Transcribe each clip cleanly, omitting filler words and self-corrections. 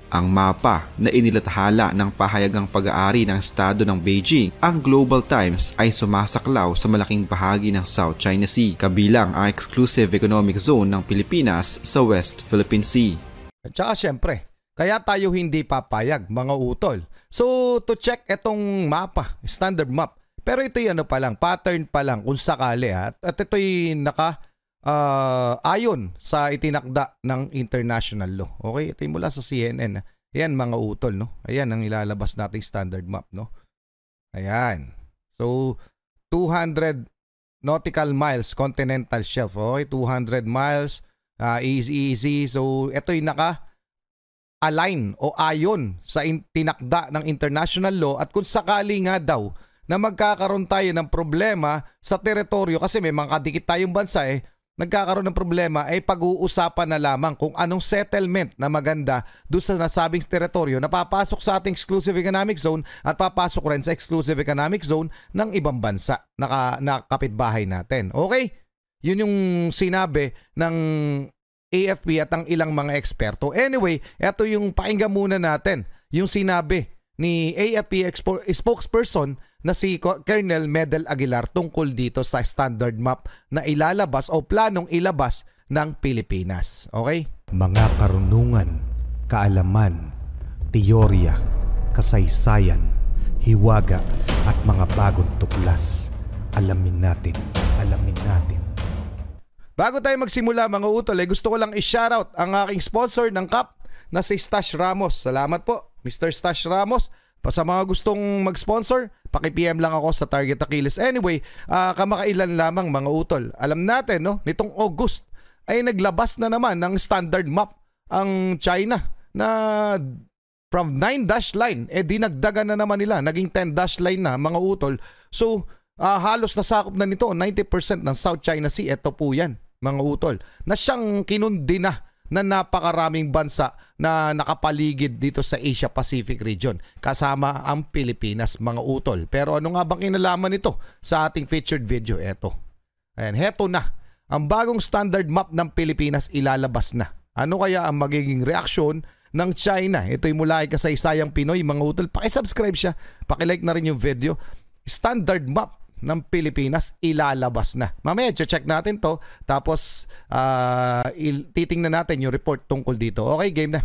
Ang mapa na inilathala ng pahayagang pag-aari ng estado ng Beijing, ang Global Times, ay sumasaklaw sa malaking bahagi ng South China Sea, kabilang ang exclusive economic zone ng Pilipinas sa West Philippine Sea. At saka syempre, kaya tayo hindi papayag mga utol. So to check itong mapa, standard map, pero ito'y ano pa lang, pattern pa lang kung sakali at ito'y ayon sa itinakda ng international law. Okay, ito mula sa CNN. Ayan mga utol, no? Ayan ang ilalabas nating standard map, no? Ayan. So 200 nautical miles continental shelf. Okay, 200 miles, easy. So ito'y naka-align o ayon sa tinakda ng international law, at kung sakali nga daw na magkakaroon tayo ng problema sa teritoryo, kasi may mga kadikit tayong bansa nagkakaroon ng problema, ay pag-uusapan na lamang kung anong settlement na maganda doon sa nasabing teritoryo na papasok sa ating exclusive economic zone at papasok rin sa exclusive economic zone ng ibang bansa na kapitbahay natin. Okay? Yun yung sinabi ng AFP at ang ilang mga eksperto. Anyway, ito yung pakinggan muna natin. Yung sinabi ni AFP spokesperson na si Colonel Medel Aguilar tungkol dito sa standard map na ilalabas o planong ilabas ng Pilipinas. Okay? Mga karunungan, kaalaman, teorya, kasaysayan, hiwaga at mga bagong tuklas. Alamin natin. Bago tayo magsimula mga utol, gusto ko lang i-shoutout ang aking sponsor ng CAP na si Stash Ramos. Salamat po, Mr. Stash Ramos. Sa mga gustong mag-sponsor, paki-PM lang ako sa Target Achilles. Anyway, kamakailan lamang mga utol. Alam natin, no, nitong August ay naglabas na naman ng standard map ang China na from 9-dash line, dinagdagan na naman nila. Naging 10-dash line na mga utol. So, halos nasakop na nito 90% ng South China Sea. Ito po yan, mga utol. Na siyang kinundi na napakaraming bansa na nakapaligid dito sa Asia Pacific region, kasama ang Pilipinas mga utol. Pero ano nga bang kinalaman nito sa ating featured video? Eto. Ayan, heto na. Ang bagong standard map ng Pilipinas ilalabas na. Ano kaya ang magiging reaksyon ng China? Ito'y mula kay Kasaysayang Pinoy mga utol. Paki-subscribe siya, paki-like na rin yung video. Standard map ng Pilipinas ilalabas na. Mamaya check natin to, tapos titingnan natin yung report tungkol dito. Okay, game na.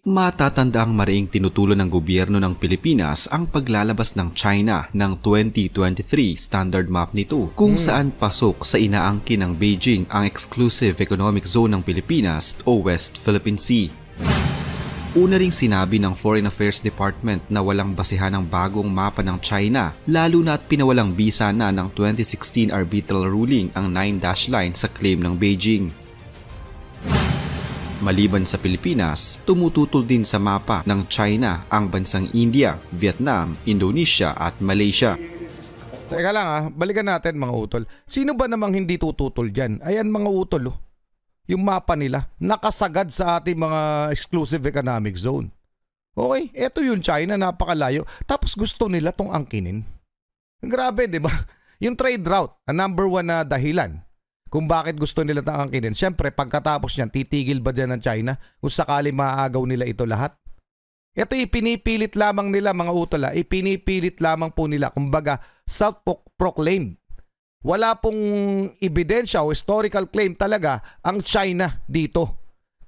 Matatandaang mariing tinutulo ng gobyerno ng Pilipinas ang paglalabas ng China ng 2023 standard map nito, kung saan pasok sa inaangkin ng Beijing ang exclusive economic zone ng Pilipinas o West Philippine Sea. Una ring sinabi ng Foreign Affairs Department na walang basihan ang bagong mapa ng China, lalo na at pinawalang bisa na ng 2016 arbitral ruling ang 9-dash line sa claim ng Beijing. Maliban sa Pilipinas, tumututol din sa mapa ng China ang bansang India, Vietnam, Indonesia at Malaysia. Teka lang balikan natin mga utol. Sino ba namang hindi tututol dyan? Ayan mga utol, yung mapa nila, nakasagad sa ating mga exclusive economic zone. Okay, eto yung China, napakalayo. Tapos gusto nila tong angkinin. Grabe, di ba? Yung trade route, ang number one na dahilan kung bakit gusto nila tong angkinin. Siyempre, pagkatapos niyan, titigil ba dyan ng China kung sakali maaagaw nila ito lahat? Ito ipinipilit lamang nila mga utol. Ipinipilit lamang po nila. Kumbaga, self-proclaimed. Wala pong ebidensya o historical claim talaga ang China dito.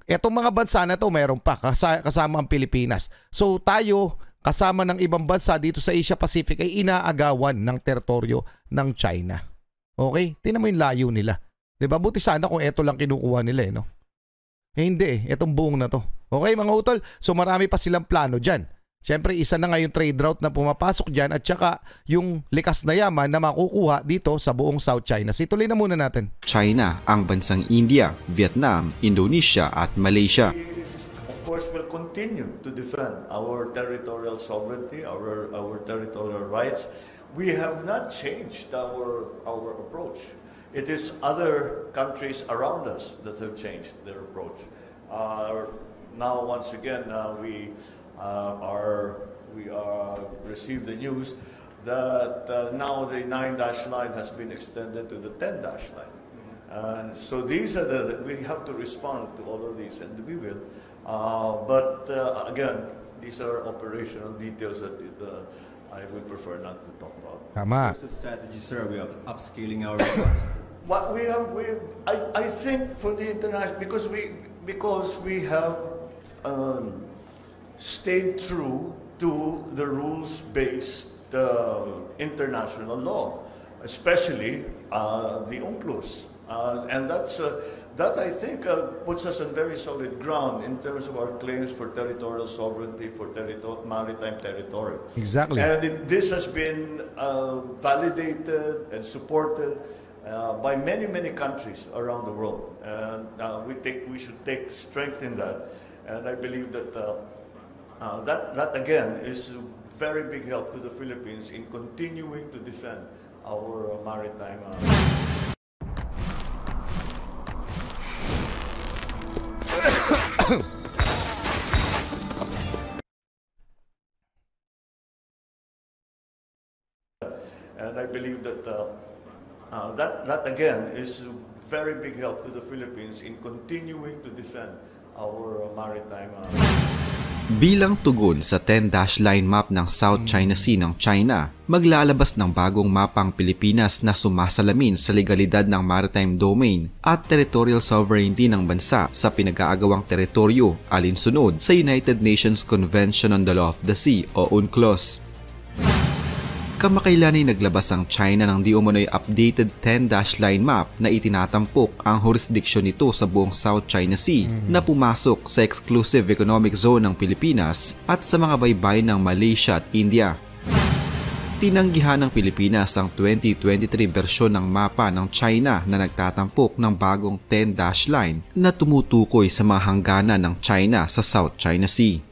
Etong mga bansa na to meron pa kasama ang Pilipinas. So tayo kasama ng ibang bansa dito sa Asia Pacific ay inaagawan ng teritoryo ng China. Okay? Tingnan mo yung layo nila. Diba? Buti sana kung eto lang kinukuha nila no? Hindi etong buong na to. Okay mga utol? So marami pa silang plano dyan. Siyempre, isa na nga yung trade route na pumapasok dyan at saka yung likas na yaman na makukuha dito sa buong South China Sea. Tuloy na muna natin. China ang bansang India, Vietnam, Indonesia at Malaysia. Of course, we'll continue to defend our territorial sovereignty, our territorial rights. We have not changed our approach. It is other countries around us that have changed their approach. Now, once again, we received the news that now the 9-dash line has been extended to the 10-dash line. And so these are we have to respond to all of these, and we will. But again, these are operational details that I would prefer not to talk about. Tama. What's the strategy, sir? We are upscaling our robots. What I think for the international, because we have stayed true to the rules-based international law, especially the UNCLOS, and that I think puts us on very solid ground in terms of our claims for territorial sovereignty, for maritime territory. Exactly. And this has been validated and supported by many countries around the world, and we should take strength in that. And I believe that that again is a very big help to the Philippines in continuing to defend our maritime. And I believe that that again is a very big help to the Philippines in continuing to defend our maritime. Bilang tugon sa 10-dash line map ng South China Sea ng China, maglalabas ng bagong mapang Pilipinas na sumasalamin sa legalidad ng maritime domain at territorial sovereignty ng bansa sa pinag-aagawang teritoryo alinsunod sa United Nations Convention on the Law of the Sea o UNCLOS. Kamakailan ay naglabas ang China ng di umano'y updated 10-dash line map na itinatampok ang jurisdiksyon nito sa buong South China Sea na pumasok sa exclusive economic zone ng Pilipinas at sa mga baybayin ng Malaysia at India. Tinanggihan ng Pilipinas ang 2023 bersyon ng mapa ng China na nagtatampok ng bagong 10-dash line na tumutukoy sa mga hangganan ng China sa South China Sea.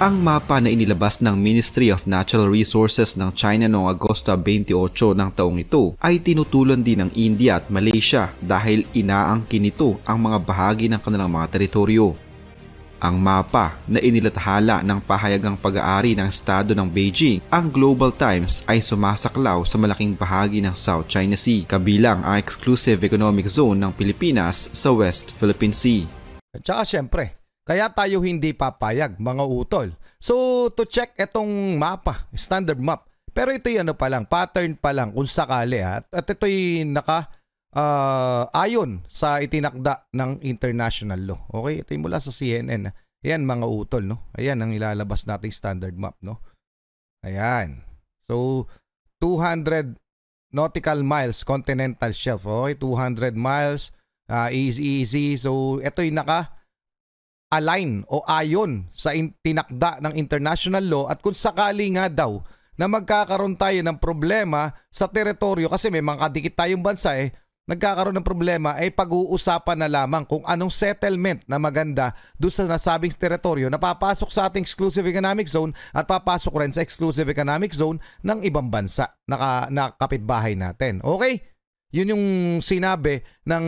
Ang mapa na inilabas ng Ministry of Natural Resources ng China noong Agosto 28 ng taong ito ay tinutulan din ng India at Malaysia dahil inaangkin nito ang mga bahagi ng kanilang mga teritoryo. Ang mapa na inilathala ng pahayagang pag-aari ng Estado ng Beijing, ang Global Times ay sumasaklaw sa malaking bahagi ng South China Sea, kabilang ang exclusive economic zone ng Pilipinas sa West Philippine Sea. At saka syempre, kaya tayo hindi papayag, mga utol. So, to check itong mapa, standard map. Pero ito'y ano pa lang, pattern pa lang kung sakali. At ito'y ayon sa itinakda ng international law. Okay, ito'y mula sa CNN. Ayan, mga utol, no? Ayan ang ilalabas nating standard map, no? Ayan. So, 200 nautical miles continental shelf. Okay, 200 miles, easy. So, ito'y align o ayon sa tinakda ng international law, at kung sakali nga daw na magkakaroon tayo ng problema sa teritoryo, kasi may mga kadikit tayong bansa nagkakaroon ng problema, ay pag-uusapan na lamang kung anong settlement na maganda doon sa nasabing teritoryo na papasok sa ating exclusive economic zone at papasok rin sa exclusive economic zone ng ibang bansa na kapitbahay natin. Okay? Yun yung sinabi ng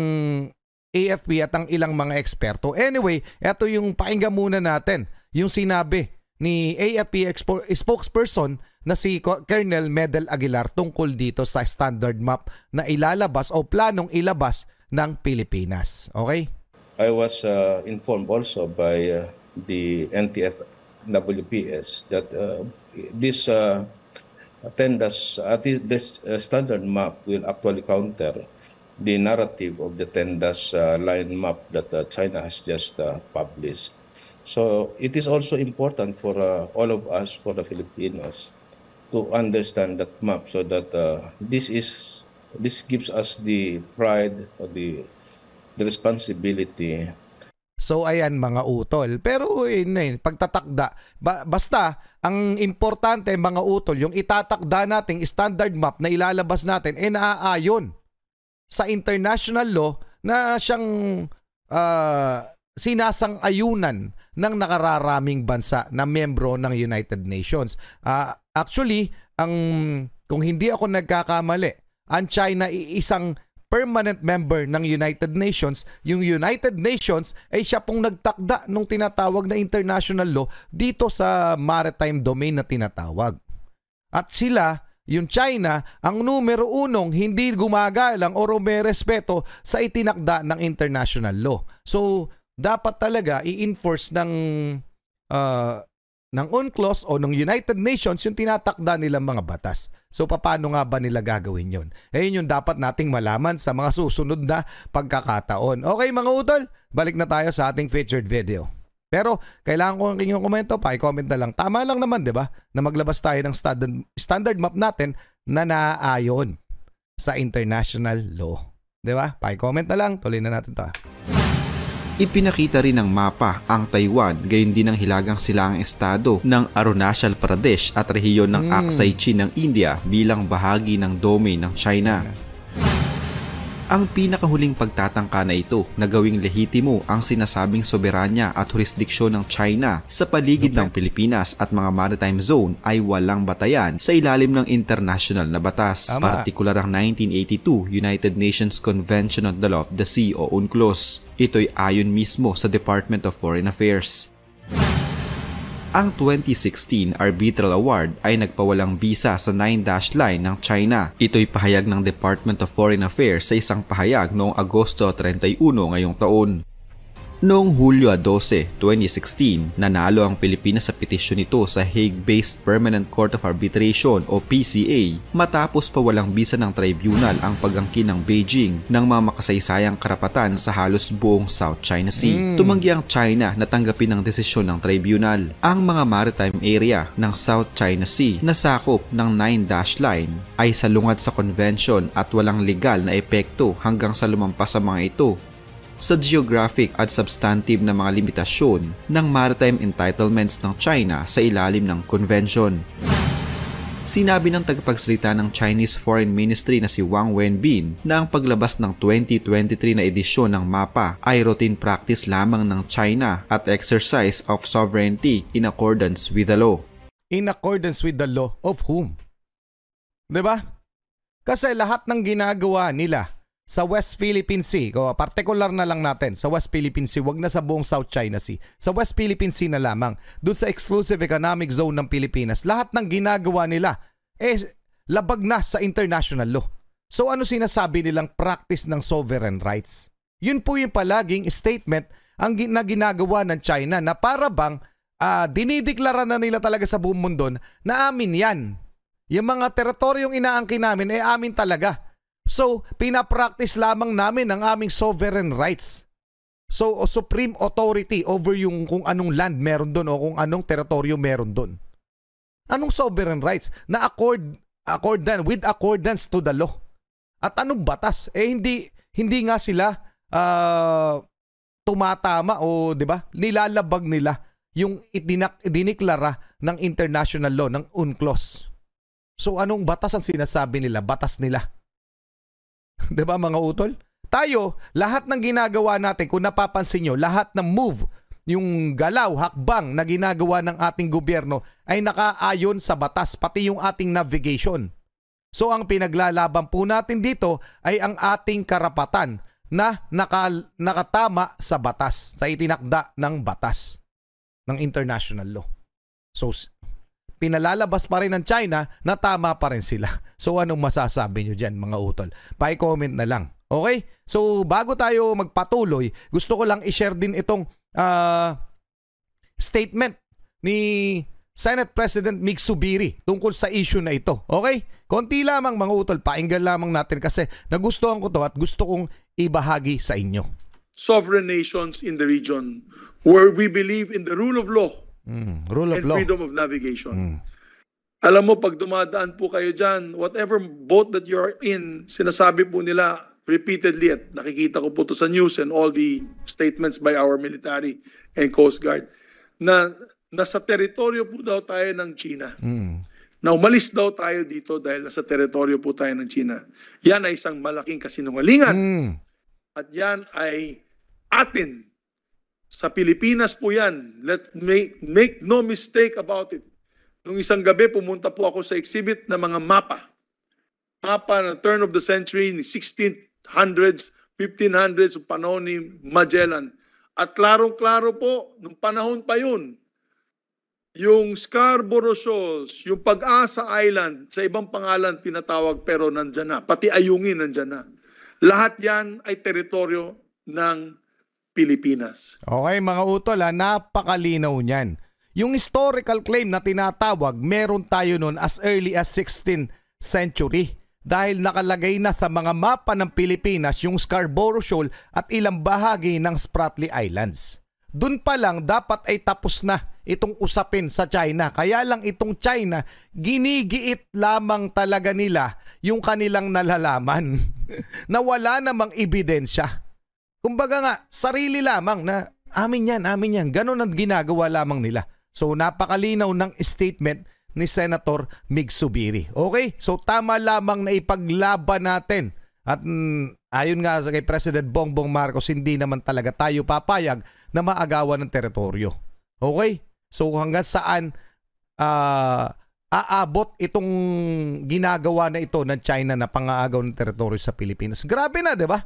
AFP at ang ilang mga eksperto. Anyway, eto yung pakinggan muna natin yung sinabi ni AFP spokesperson na si Colonel Medel Aguilar tungkol dito sa standard map na ilalabas o planong ilabas ng Pilipinas. Okay? I was informed also by the NTF-WPS that this standard map will actually counter the narrative of the 10-dash line map that China has just published. So it is also important for all of us, for the Filipinos, to understand that map, so that this gives us the pride or the responsibility. So ayan, mga utol. Pero pagtatakda, basta ang importante, mga utol, yung itatakda nating standard map na ilalabas natin naaayon sa international law na siyang sinasang-ayunan ng nakararaming bansa na miyembro ng United Nations. Actually, kung hindi ako nagkakamali, ang China isang permanent member ng United Nations. Yung United Nations ay siya pong nagtakda ng tinatawag na international law dito sa maritime domain na tinatawag. At sila, yung China, ang numero unong hindi gumagalang o may respeto sa itinakda ng international law. So, dapat talaga i-enforce ng ng UNCLOS o ng United Nations yung tinatakda nilang mga batas. So paano nga ba nila gagawin yun? Yun yung dapat nating malaman sa mga susunod na pagkakataon. Okay mga utol, balik na tayo sa ating featured video. Pero kailangan ko ang inyong komento, pa-comment na lang. Tama lang naman, di ba? Na maglabas tayo ng standard map natin na naaayon sa international law. Di ba? Pa-comment na lang, tuloy na natin ito. Ipinakita rin ng mapa ang Taiwan, gayon din ang hilagang silangang estado ng Arunachal Pradesh at rehiyon ng Aksai Chin ng India bilang bahagi ng domain ng China. Ang pinakahuling pagtatangka na ito na gawing lehitimo ang sinasabing soberanya at jurisdiksyon ng China sa paligid ng Pilipinas at mga maritime zone ay walang batayan sa ilalim ng international na batas, partikular ang 1982 United Nations Convention on the Law of the Sea o UNCLOS. Ito'y ayon mismo sa Department of Foreign Affairs. Ang 2016 Arbitral Award ay nagpawalang bisa sa 9-dash line ng China. Ito'y pahayag ng Department of Foreign Affairs sa isang pahayag noong Agosto 31 ngayong taon. Noong Hulyo 12, 2016, nanalo ang Pilipinas sa petisyon nito sa Hague-based Permanent Court of Arbitration o PCA matapos pawalang bisa ng tribunal ang pag-angkin ng Beijing ng mga makasaysayang karapatan sa halos buong South China Sea. Tumanggi ang China na tanggapin ang desisyon ng tribunal. Ang mga maritime area ng South China Sea na sakop ng 9-dash line ay salungat sa convention at walang legal na epekto hanggang sa lumampas sa mga ito sa geographic at substantive na mga limitasyon ng maritime entitlements ng China sa ilalim ng convention. Sinabi ng tagapagsalita ng Chinese Foreign Ministry na si Wang Wenbin na ang paglabas ng 2023 na edisyon ng MAPA ay routine practice lamang ng China at exercise of sovereignty in accordance with the law. In accordance with the law of whom? Diba? Kasi lahat ng ginagawa nila sa West Philippine Sea, particular na lang natin, sa West Philippine Sea, wag na sa buong South China Sea. Sa West Philippine Sea na lamang, dun sa exclusive economic zone ng Pilipinas, lahat ng ginagawa nila, labag na sa international law. So ano sinasabi nilang practice ng sovereign rights? Yun po yung palaging statement na ginagawa ng China na para bang dinideklara na nila talaga sa buong mundo na amin yan. Yung mga teritoryong inaangkin namin amin talaga. So, pinapractice lamang namin ang aming sovereign rights. So, supreme authority over yung kung anong land meron doon o kung anong teritoryo meron doon. Anong sovereign rights? Na with accordance to the law. At anong batas? Hindi nga sila tumatama o 'di ba? Nilalabag nila yung idineklara ng international law ng UNCLOS. So, anong batas ang sinasabi nila? Batas nila. Diba mga utol? Tayo, lahat ng ginagawa natin, kung napapansin nyo, lahat ng move, yung galaw, hakbang na ginagawa ng ating gobyerno ay nakaayon sa batas, pati yung ating navigation. So ang pinaglalaban po natin dito ay ang ating karapatan na nakatama sa batas, sa itinakda ng batas ng international law. So pinalalabas pa rin ng China na tama pa rin sila. So anong masasabi nyo dyan mga utol? Pa-comment na lang. Okay? So bago tayo magpatuloy, gusto ko lang i-share din itong statement ni Senate President Mig Zubiri tungkol sa issue na ito. Okay? Konti lamang mga utol, painggan lamang natin kasi nagustuhan ko to at gusto kong ibahagi sa inyo. Sovereign nations in the region where we believe in the rule of law. Rule of and law. Freedom of navigation. Alam mo, pag dumadaan po kayo dyan, whatever boat that you're in, sinasabi po nila repeatedly at nakikita ko po to sa news and all the statements by our military and Coast Guard na nasa teritoryo po daw tayo ng China. Na umalis daw tayo dito dahil nasa teritoryo po tayo ng China. Yan ay isang malaking kasinungalingan. At yan ay atin. Sa Pilipinas po yan. Make no mistake about it. Nung isang gabi, pumunta po ako sa exhibit ng mga mapa. Mapa na turn of the century, ni 1600s, 1500s, panahon ni Magellan. At klarong-klaro po, nung panahon pa yun, yung Scarborough Shoals, yung Pag-asa Island, sa ibang pangalan pinatawag pero nandyan na. Pati Ayungin nandyan na. Lahat yan ay teritoryo ng Pilipinas. Okay mga utol, napakalinaw niyan. Yung historical claim na tinatawag, meron tayo nun as early as 16th century. Dahil nakalagay na sa mga mapa ng Pilipinas yung Scarborough Shoal at ilang bahagi ng Spratly Islands. Doon pa lang dapat ay tapos na itong usapin sa China. Kaya lang itong China, ginigiit lamang talaga nila yung kanilang nalalaman na wala namang ebidensya. Kumbaga nga, sarili lamang na amin yan. Ganon ang ginagawa lamang nila. So napakalinaw ng statement ni Senator Mig Zubiri. Okay? So tama lamang na ipaglaban natin. At ayon nga kay President Bongbong Marcos, hindi naman talaga tayo papayag na maagawan ng teritoryo. Okay? So hanggang saan aabot itong ginagawa na ito ng China na pangaagaw ng teritoryo sa Pilipinas. Grabe na, 'di ba?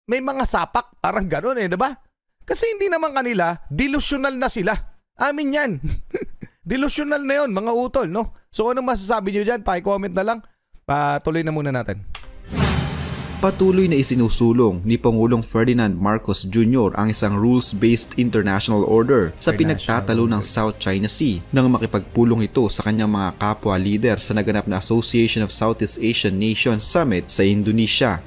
May mga sapak, parang gano'n di ba? Kasi hindi naman kanila, delusional na sila. Amin yan. Delusional na yon mga utol, no? So ano masasabi nyo dyan? Paki-comment na lang. Tuloy na muna natin. Patuloy na isinusulong ni Pangulong Ferdinand Marcos Jr. ang isang rules-based international order sa pinagtatalo ng South China Sea nang makipagpulong ito sa kanyang mga kapwa leader sa naganap na Association of Southeast Asian Nations Summit sa Indonesia.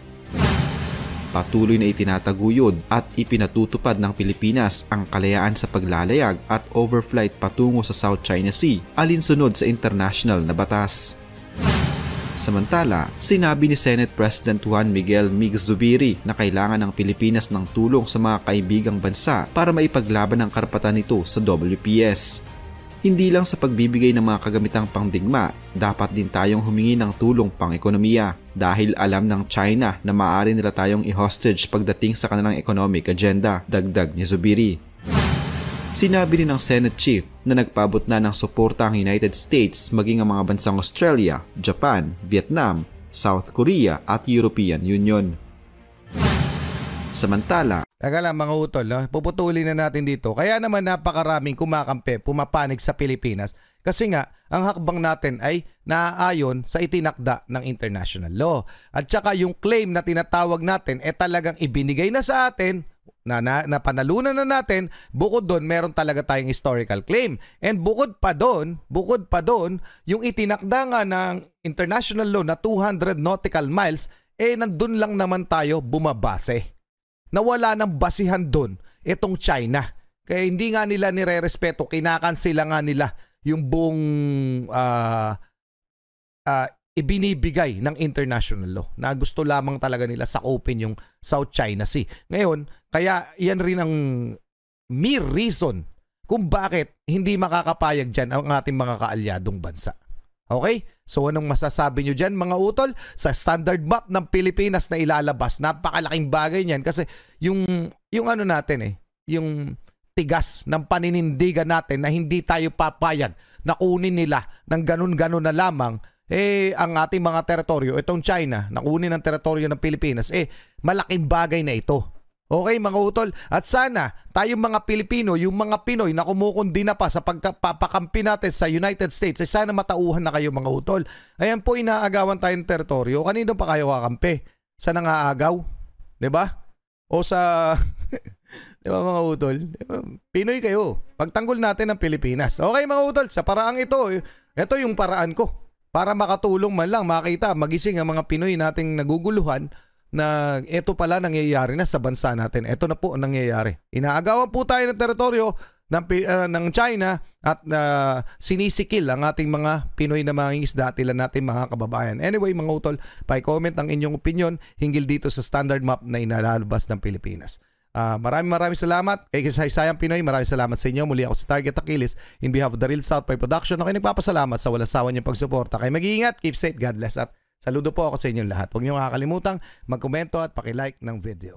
Patuloy na itinataguyod at ipinatutupad ng Pilipinas ang kalayaan sa paglalayag at overflight patungo sa South China Sea alinsunod sa international na batas. Samantala, sinabi ni Senate President Juan Miguel Mig Zubiri na kailangan ng Pilipinas ng tulong sa mga kaibigang bansa para maipaglaban ang karapatan nito sa WPS. Hindi lang sa pagbibigay ng mga kagamitang pangdigma, dapat din tayong humingi ng tulong pang-ekonomiya dahil alam ng China na maaari nila tayong i-hostage pagdating sa kanilang economic agenda, dagdag ni Zubiri. Sinabi rin ng Senate Chief na nagpaabot na ng suporta ang United States maging ang mga bansang Australia, Japan, Vietnam, South Korea at European Union. Samantala, Taga lang mga utol, no? Puputulin na natin dito. Kaya naman napakaraming kumakampi, pumapanig sa Pilipinas. Kasi nga, ang hakbang natin ay naaayon sa itinakda ng international law. At saka yung claim na tinatawag natin talagang ibinigay na sa atin, na panalunan na natin. Bukod doon, meron talaga tayong historical claim. And bukod pa doon, yung itinakda nga ng international law na 200 nautical miles, nandun lang naman tayo bumabase. Nawala ng basihan doon itong China. Kaya hindi nga nila nire-respeto, kinakansela nga nila yung buong ibinibigay ng international law na gusto lamang talaga nila sakupin yung South China Sea. Ngayon, kaya yan rin ang mere reason kung bakit hindi makakapayag dyan ang ating mga kaalyadong bansa. Okay? So anong masasabi nyo dyan mga utol? Sa standard map ng Pilipinas na ilalabas, napakalaking bagay niyan kasi yung ano natin yung tigas ng paninindigan natin na hindi tayo papayag na kunin nila ng ganun-ganun na lamang ang ating mga teritoryo. Itong China, nakunin ang teritoryo ng Pilipinas, malaking bagay na ito. Okay mga utol? At sana tayong mga Pilipino, yung mga Pinoy na kumukundi na pa sa pagpapakampi natin sa United States, sana matauhan na kayo mga utol. Ayan po, inaagawan tayo ng teritoryo. Kanino pa kayo kakampi? Sa nangaagaw? Diba? O sa... diba mga utol? Diba? Pinoy kayo. Pagtanggol natin ng Pilipinas. Okay mga utol, sa paraang ito yung paraan ko. Para makatulong man lang, makita, magising ang mga Pinoy nating naguguluhan na ito pala nangyayari na sa bansa natin. Ito na po ang nangyayari. Inaagawan po tayo ng teritoryo ng China at sinisikil ang ating mga Pinoy na mga isda at ilan natin mga kababayan. Anyway mga utol, pa-comment ang inyong opinion hinggil dito sa standard map na inalalabas ng Pilipinas. Maraming salamat kay Kasaysayang Pinoy. Maraming salamat sa inyo. Muli ako sa Target Achilles in behalf of the Real South Pie Production. Ako nagpapasalamat sa walang sawa niyong pagsuporta. Kayo mag-iingat, keep safe, God bless, at saludo po ako sa inyong lahat. Huwag niyo makakalimutang mag-komento at paki-like ng video.